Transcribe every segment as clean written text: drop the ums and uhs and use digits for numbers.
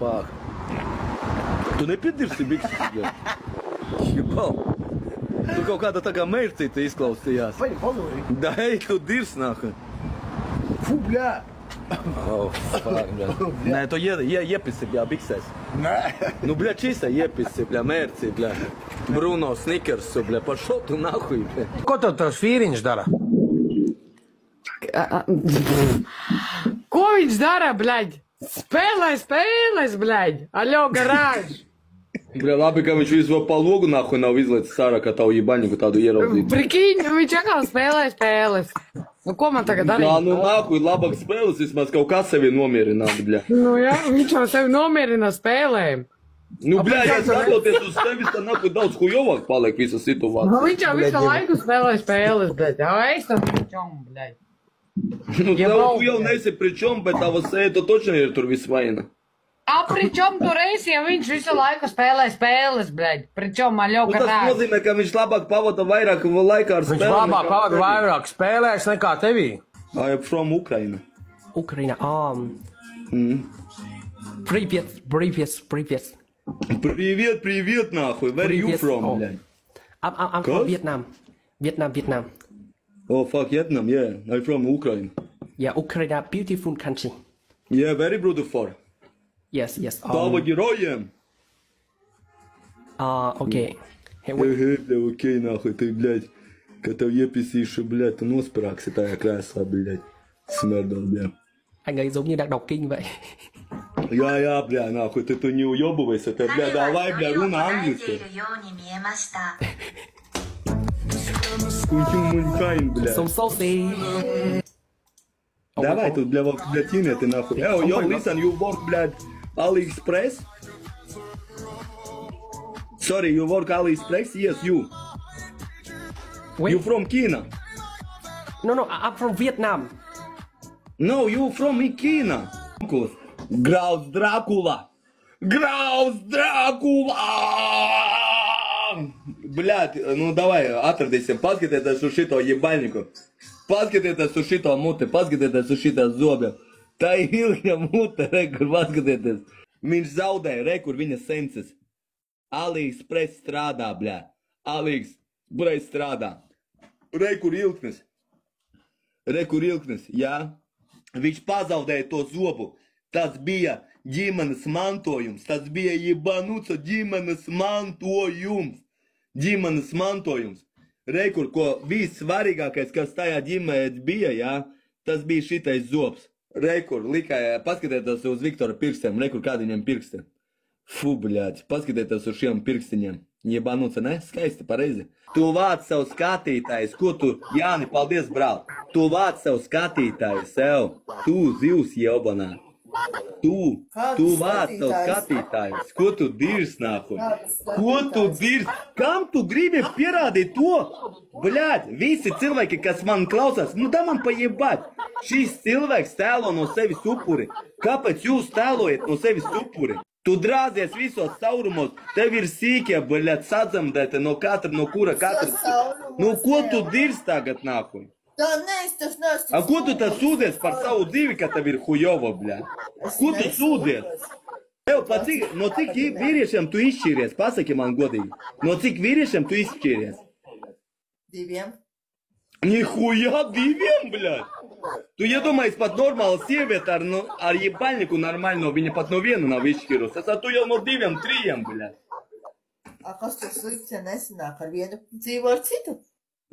fuck. Tu nepiedirsi bikses, bļa. Jebal. Tu kaut kāda tā kā mērcīta izklausījās. Vai valori? Da, ej, tu dirs, nāku. Fū, bļā. Oh, fuck, bļa. Nē, tu iepisi, bļa, biksēs. Nē. Nu, bļa, čīsā iepisi, bļa, mērcī, bļa. Bruno Snickersu, bļa, par šo tu nahuj, bļa. Ko tev tavs vīriņš dara? Ko viņš dara, bļaļ? Spēlēs, bļaļ. Aļo, garāž. Bļa, labi, ka viņš visu pa logu nahuj nav izlaicis sārā, kā tavu jibaņiku tādu ieraudzīt. Prikīņ, viņš atkal spēlēs. Nu, ko man tagad darīt? Jā, nu nahuj, labāk spēles, vismaz kaut kā sevi nomierināt, bļa. Nu, jā, viņš jau sevi nomierina spēlēm. Nu, bļa, ja skatoties uz tevis, tad nahuj daudz hujovāk paliek visa situācija. Nu, viņš jau visu laiku spēlē spēles, bļaļ. Jā, es tam pričom, bļaļ. Nu, tev tu jau nesi pričom, bet tava sēta točni ir tur visvaina. A, pričom tur esi, ja viņš visu laiku spēlē spēles, bļaļ. Pričom, aļo, Nu, tas garāž. nozīmē, ka viņš labāk pavada vairāk laikā ar Viņš spēlēm. labāk pavada vairāk spēlēs nekā tevī. I am from Ukraine. Ukraina, Привет. Привет, нахуй. Where you Привет. from, Oh. блядь? I'm Cause? from Vietnam. Oh, fuck, Vietnam, yeah. I'm from Ukraine. Yeah, Ukraine, beautiful country. Yeah, very beautiful. Yes. Слава героям! Okay. Hey, wait. Бля, окей, нахуй, ты, блядь, когда еписишь, блядь, ты нос пракси, тая краса, блядь. Смердал, бля. Anh ấy giống như đang đọc kinh vậy. Я, бля, нахуй, ты не уебывайся, ты, бля, давай, бля, руна английская. Кунтин-мунтайн, бля. So saucy. Давай тут, бля, для Тины ты, нахуй. Yo, listen, you work, блядь, AliExpress? Sorry, you work AliExpress? Yes, you. Wait. You from Kina? No, I'm from Vietnam. No, you from Kina. Graus Дракула. Блядь, ну давай, atradīsim, paskatieties uz šito jebaiņiku. Paskatieties uz šito muti, paskatieties uz šitā zobja. Tā ir ilga mute, re, kur paskatieties. Viņš zaudēja, re, kur viņa senses. AliExpress strādā, bļā. AliExpress strādā. Re, kur ilknes. Jā. Viņš pazaudēja to zobu. Tas bija ģimenes mantojums. Tas bija jebanuca ģimenes mantojums. Rekur, ko vissvarīgākais, kas tajā ģimenē bija, jā, tas bija šitais zobs. Rekur, likai, paskatieties uz Viktora pirkstiem, rekur, kādi viņam pirksti. Fu, bļāķi, paskatieties uz šiem pirkstiņiem. Jebanuca, ne? Skaisti, pareizi. Tu vāc sev skatītājs, ko tu, Jāni, paldies, brāl. Tu vāc sev skatītājs, sev. Tu zivs jebanā. Tu vāc sev skatītājs. Ko tu dirs, nākuj? Ko tu dirs? Kam tu gribi pierādīt to? Bļāķ, visi cilvēki, kas man klausās, nu da man pajebāt. Šis cilvēks tēlo no sevis upuri. Kāpēc jūs tēlojat no sevis upuri? Tu drāzies visos caurumos, tev ir sīkie, bļāt, sadzemdēti no katra, no kura katra. Nu, ko tu dirs tagad, nākuj? Tā tas neesmu. A, ko tu tad sūdzies par savu dzīvi, ka tev ir hujova, bļāt? Ko tu sūdzies? Tev, no cik vīriešiem tu izšķīries? Pasaki man godīgi. No cik vīriešiem tu izšķīries? 2. Nihuja, 2, bļāt! Tu iedomājies pat normāla sievieta ar jebaļniku normāļno, viņa pat no viena nav izšķirus. Es tu jau no 2, 3, bļāt. A, kas tur slikts, ja nesanāk ar vienu dzīvo ar citu?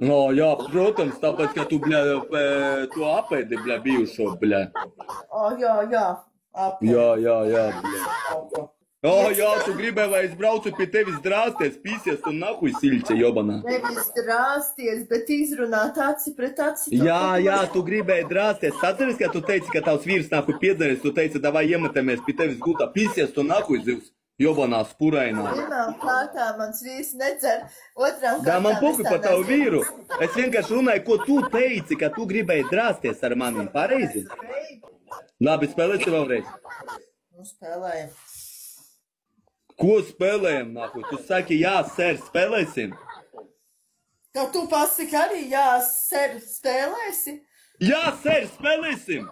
No, jā, protams, tāpēc, ka tu, bļāt, tu apēdi, bļāt, bijušo, bļāt. O, jā. Jā, bļāt. O, jā, tu gribēji, lai es braucu pie tevis drāsties, pīsies un nahuj siļķe, jobanā. Nevis drāsties, bet izrunāt aci pret aci. Jā, tu gribēji drāsties. Atceries, ka tu teici, ka tavs vīrs nahuj piedzeries, tu teici, davai iemetamies pie tevis gultā, pīsies un nahuj zivs, jobanā spurainā. Pirmām kārtām mans vīrs nedzer, otrām kārtām... Da, man poku par tavu vīru. Es vienkārši runāju, ko tu teici, ka tu gribēji drāsties ar manim, pareizi? Labi, spēlēsi vēlreiz. Nu, spēlējam. Ko spēlējam, nākuj? Tu saki, jā, ser, spēlēsim? Kā tu pasaki arī, jā, ser, spēlēsi? Jā, ser, spēlēsim!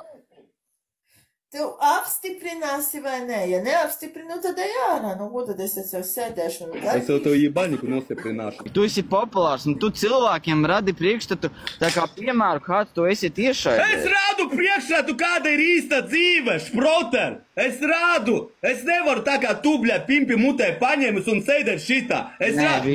Tu apstiprināsi vai nē? Ja neapstiprinu, tad ej ārā. Nu, ko tad es jau sēdēšu un Es jau tev iebaņiku nostiprināšu. Tu esi populārs, un tu cilvēkiem radi priekšstatu, tā kā piemēru, kāds tu esi tiešai. Es rādu priekšstatu, kāda ir īsta dzīve, šproter! Es rādu! Es nevaru tā kā tu, bļa, pimpi mutē paņēmis un sēdēt šitā. Es rādu!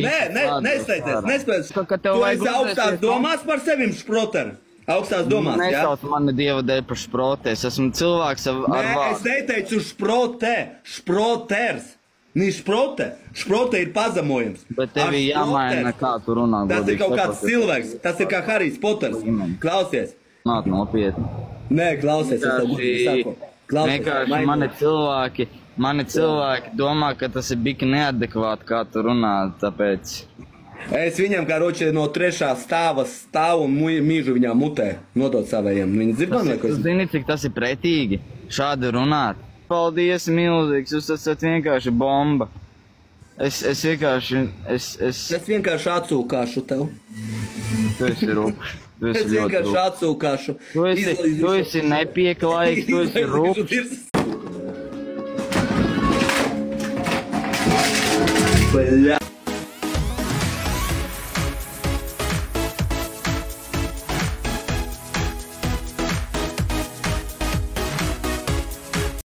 Nesteicies, nespēs. Tu esi augstās domās par sevim, šproter! Augstās domās, jā? Nesauc mani Dieva dēļ par šprotē, es esmu cilvēks ar Nē, vārdu. es neteicu šprotē, šproters. Nī šprote, šprote ir pazemojums. Bet tev ir jāmaina, kā tu runā. Tas ir kaut kāds cilvēks, tas ir kā Harijs Poters. Klausies. Nāk nopietni. Nē, klausies, es tev gudīgi saku. Vienkārši mani cilvēki domā, ka tas ir biki neadekvāti, kā tu runā, tāpēc... Es viņam, kā roči, no 3. stāva stāvu un mīžu viņām mutē nodot savējiem. Viņi dzird man, vai ko es... Zini, cik tas ir pretīgi, šādi runāt. Paldies, milzīgs, jūs esat vienkārši bomba. Es vienkārši, Es vienkārši atsūkāšu tev. Tu esi rupšs, tu Es esi ļoti vienkārši rupšs. atsūkāšu. Tu esi nepieklājīgs, tu esi rupšs. Bļa.